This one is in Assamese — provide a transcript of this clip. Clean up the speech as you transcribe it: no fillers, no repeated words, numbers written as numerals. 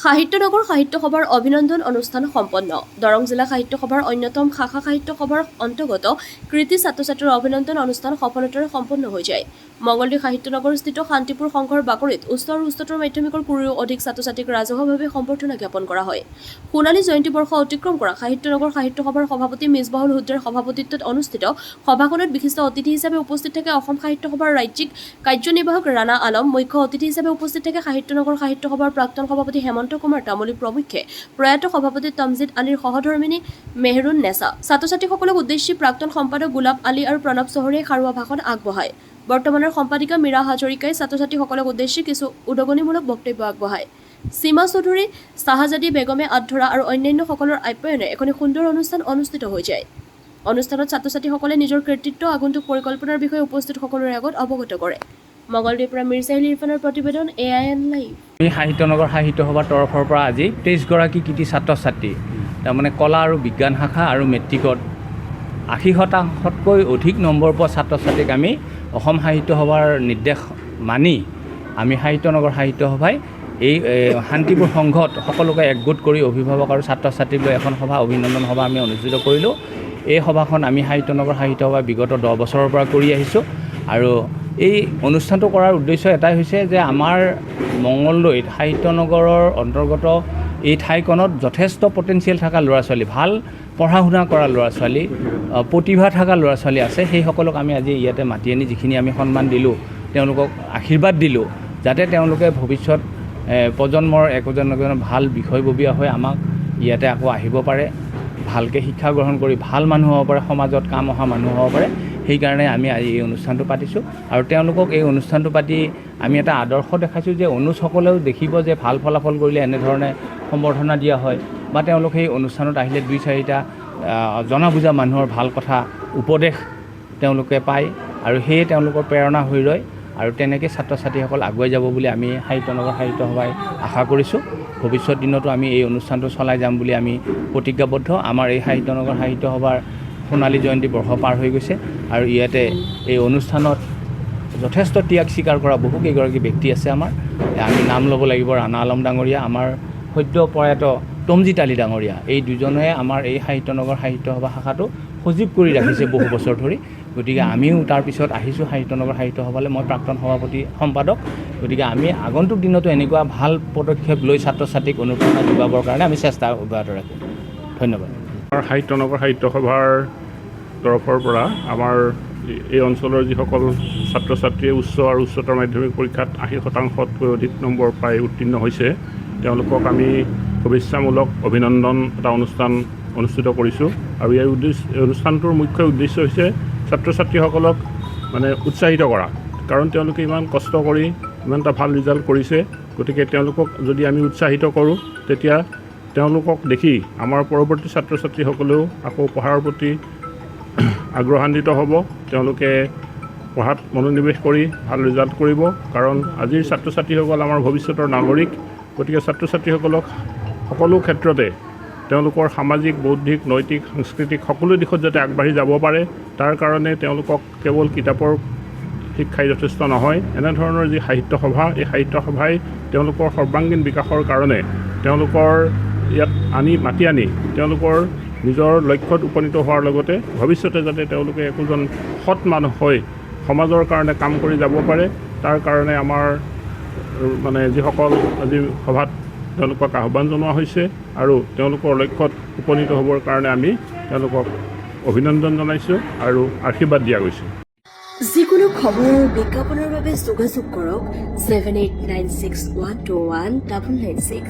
সাহিত্যনগৰ সাহিত্য সভাৰ অভিনন্দন অনুষ্ঠান সম্পন্ন। দৰং জিলা সাহিত্য সভাৰ অন্যতম শাখা সাহিত্য সভাৰ অন্তৰ্গত কৃতি ছাত্ৰ ছাত্ৰীৰ অভিনন্দন অনুষ্ঠান সফলতাৰে সম্পন্ন হৈ যায়। মঙলদৈ সাহিত্যনগৰস্থিত শান্তিপুৰ সংঘৰ বাকৰিত উচ্চ আৰু উচ্চতৰ মাধ্যমিকৰ ২০ৰো অধিক ছাত্ৰ ছাত্ৰীক ৰাজহুৱাভাৱে সম্বৰ্ধনা জ্ঞাপন কৰা হয়। সোণালী জয়ন্তী বৰ্ষ অতিক্ৰম কৰা সাহিত্যনগৰ সাহিত্য সভাৰ সভাপতি মিছবাহুল হুছেইনৰ সভাপতিত্বত অনুষ্ঠিত সভাখনত বিশিষ্ট অতিথি হিচাপে উপস্থিত থাকে অসম সাহিত্য সভাৰ ৰাজ্যিক কাৰ্যনিৰ্বাহক ৰাণা আলম, মুখ্য অতিথি হিচাপে উপস্থিত থাকে সাহিত্যনগৰ সাহিত্য সভাৰ প্ৰাক্তন সভাপতি হেমন্ত কুমাৰ তামুলী প্ৰমুখ্যে প্ৰয়াত সভাপতি তমজিদ আলীৰ সহধৰ্মিনী মেহৰুন নেছা। ছাত্ৰ ছাত্ৰীসকলক উদ্দেশ্যি প্ৰাক্তন সম্পাদক গোলাপ আলী আৰু প্ৰণৱ চহৰীয়াই সাৰুৱা ভাষণ আগবঢ়ায়। বৰ্তমানৰ সম্পাদিকা মীৰা হাজৰিকাই ছাত্ৰ ছাত্ৰীসকলক উদ্দেশ্যি কিছু উদগনিমূলক বক্তব্য আগবঢ়ায়। সীমা চৌধুৰী, শাহজাদী বেগমে আধৰা আৰু অন্যান্যসকলৰ আপ্যায়নে এখন সুন্দৰ অনুষ্ঠান অনুষ্ঠিত হৈ যায়। অনুষ্ঠানত ছাত্ৰ ছাত্ৰীসকলে নিজৰ কৃতিত্ব আগন্তুক পৰিকল্পনাৰ বিষয়ে উপস্থিত সকলোৰে আগত অৱগত কৰে। মঙলদৈৰ পৰা মিৰ চাহিল ইৰফানৰ প্ৰতিবেদন AIN লাইভ। এই সাহিত্যনগৰ সাহিত্য সভাৰ তৰফৰ পৰা আজি ২৩গৰাকী কৃতি ছাত্ৰ ছাত্ৰী তাৰমানে কলা আৰু বিজ্ঞান শাখা আৰু মেট্ৰিকত ৮০%তকৈ অধিক নম্বৰ পোৱা ছাত্ৰ ছাত্ৰীক আমি অসম সাহিত্য সভাৰ নিৰ্দেশ মানি আমি সাহিত্যনগৰ সাহিত্য সভাই এই শান্তিপুৰ সংঘত সকলোকে একগোট কৰি অভিভাৱক আৰু ছাত্ৰ ছাত্ৰীক লৈ এখন সভা অভিনন্দন সভা আমি অনুষ্ঠিত কৰিলোঁ। এই সভাখন আমি সাহিত্যনগৰ সাহিত্য সভা বিগত 10 বছৰৰ পৰা কৰি আহিছোঁ আৰু এই অনুষ্ঠানটো কৰাৰ উদ্দেশ্য এটাই হৈছে যে আমাৰ মঙলদৈত সাহিত্যনগৰৰ অন্তৰ্গত এই ঠাইখনত যথেষ্ট পটেঞ্চিয়েল থকা ল'ৰা ছোৱালী, ভাল পঢ়া শুনা কৰা ল'ৰা ছোৱালী, প্ৰতিভা থকা ল'ৰা ছোৱালী আছে। সেইসকলক আমি আজি ইয়াতে মাতি আনি যিখিনি আমি সন্মান দিলোঁ, তেওঁলোকক আশীৰ্বাদ দিলোঁ যাতে তেওঁলোকে ভৱিষ্যত প্ৰজন্মৰ একোজন ভাল বিষয়ববীয়া হৈ আমাক ইয়াতে আকৌ আহিব পাৰে, ভালকৈ শিক্ষা গ্ৰহণ কৰি ভাল মানুহ হ'ব পাৰে, সমাজত কাম অহা মানুহ হ'ব পাৰে। সেইকাৰণে আমি আজি এই অনুষ্ঠানটো পাতিছোঁ আৰু তেওঁলোকক এই অনুষ্ঠানটো পাতি আমি এটা আদৰ্শ দেখাইছোঁ যে অনুজসকলেও দেখিব যে ভাল ফলাফল কৰিলে এনেধৰণে সম্বৰ্ধনা দিয়া হয় বা তেওঁলোক সেই অনুষ্ঠানত আহিলে ২-৪টা জনা বুজা মানুহৰ ভাল কথা উপদেশ তেওঁলোকে পায় আৰু সেয়ে তেওঁলোকৰ প্ৰেৰণা হৈ ৰয় আৰু তেনেকৈ ছাত্ৰ ছাত্ৰীসকল আগুৱাই যাব বুলি আমি সাহিত্যনগৰ সাহিত্য সভাই আশা কৰিছোঁ। ভৱিষ্যত দিনতো আমি এই অনুষ্ঠানটো চলাই যাম বুলি আমি প্ৰতিজ্ঞাবদ্ধ। আমাৰ এই সাহিত্যনগৰ সাহিত্য সভাৰ সোণালী জয়ন্তী বৰ্ষ পাৰ হৈ গৈছে আৰু ইয়াতে এই অনুষ্ঠানত যথেষ্ট ত্যাগ স্বীকাৰ কৰা বহুকেইগৰাকী ব্যক্তি আছে। আমি নাম ল'ব লাগিব ৰাণা আলম ডাঙৰীয়া, আমাৰ সদ্য প্ৰয়াত তমজিদ আলী ডাঙৰীয়া। এই দুজনে আমাৰ এই সাহিত্যনগৰ সাহিত্য সভা শাখাটো সজীৱ কৰি ৰাখিছে বহু বছৰ ধৰি। গতিকে আমিও তাৰপিছত আহিছোঁ সাহিত্যনগৰ সাহিত্য সভালৈ, মই প্ৰাক্তন সভাপতি সম্পাদক। গতিকে আমি আগন্তুক দিনতো এনেকুৱা ভাল পদক্ষেপ লৈ ছাত্ৰ ছাত্ৰীক অনুপ্ৰেৰণা যোগাবৰ কাৰণে আমি চেষ্টা অব্যাহত ৰাখিম। ধন্যবাদ। সাহিত্যনগৰ সাহিত্য সভাৰ তৰফৰ পৰা আমাৰ এই অঞ্চলৰ যিসকল ছাত্ৰ ছাত্ৰীয়ে উচ্চ আৰু উচ্চতৰ মাধ্যমিক পৰীক্ষাত ৮০%তকৈ অধিক নম্বৰ পাই উত্তীৰ্ণ হৈছে তেওঁলোকক আমি শুভেচ্ছামূলক অভিনন্দন এটা অনুষ্ঠান অনুষ্ঠিত কৰিছোঁ আৰু এই অনুষ্ঠানটোৰ মুখ্য উদ্দেশ্য হৈছে ছাত্ৰ ছাত্ৰীসকলক উৎসাহিত কৰা, কাৰণ তেওঁলোকে ইমান কষ্ট কৰি ইমান এটা ভাল ৰিজাল্ট কৰিছে। গতিকে তেওঁলোকক যদি আমি উৎসাহিত কৰোঁ তেতিয়া তেওঁলোকক দেখি আমাৰ পৰৱৰ্তী ছাত্ৰ ছাত্ৰীসকলেও আকৌ পঢ়াৰ প্ৰতি আগ্ৰহান্বিত হ'ব, তেওঁলোকে পঢ়াত মনোনিৱেশ কৰি ভাল ৰিজাল্ট কৰিব। কাৰণ আজিৰ ছাত্ৰ ছাত্ৰীসকল আমাৰ ভৱিষ্যতৰ নাগৰিক। গতিকে ছাত্ৰ ছাত্ৰীসকলক সকলো ক্ষেত্ৰতে তেওঁলোকৰ সামাজিক, বৌদ্ধিক, নৈতিক, সাংস্কৃতিক সকলো দিশত যাতে আগবাঢ়ি যাব পাৰে, তাৰ কাৰণে তেওঁলোকক কেৱল কিতাপৰ শিক্ষাই যথেষ্ট নহয়। এনেধৰণৰ যি সাহিত্য সভা, এই সাহিত্য সভাই তেওঁলোকৰ সৰ্বাংগীন বিকাশৰ কাৰণে তেওঁলোকৰ ইয়াত মাতি আনি তেওঁলোকৰ নিজৰ লক্ষ্যত উপনীত হোৱাৰ লগতে ভৱিষ্যতে যাতে তেওঁলোকে একোজন সৎ মানুহ হৈ সমাজৰ কাৰণে কাম কৰি যাব পাৰে, তাৰ কাৰণে আমাৰ যিসকল আজি সভাত তেওঁলোকক আহ্বান জনোৱা হৈছে আৰু তেওঁলোকৰ লক্ষ্যত উপনীত হ'বৰ কাৰণে আমি তেওঁলোকক অভিনন্দন জনাইছোঁ আৰু আশীৰ্বাদ দিয়া গৈছে। যিকোনো খবৰ বিজ্ঞাপনৰ বাবে যোগাযোগ কৰক 7896121996।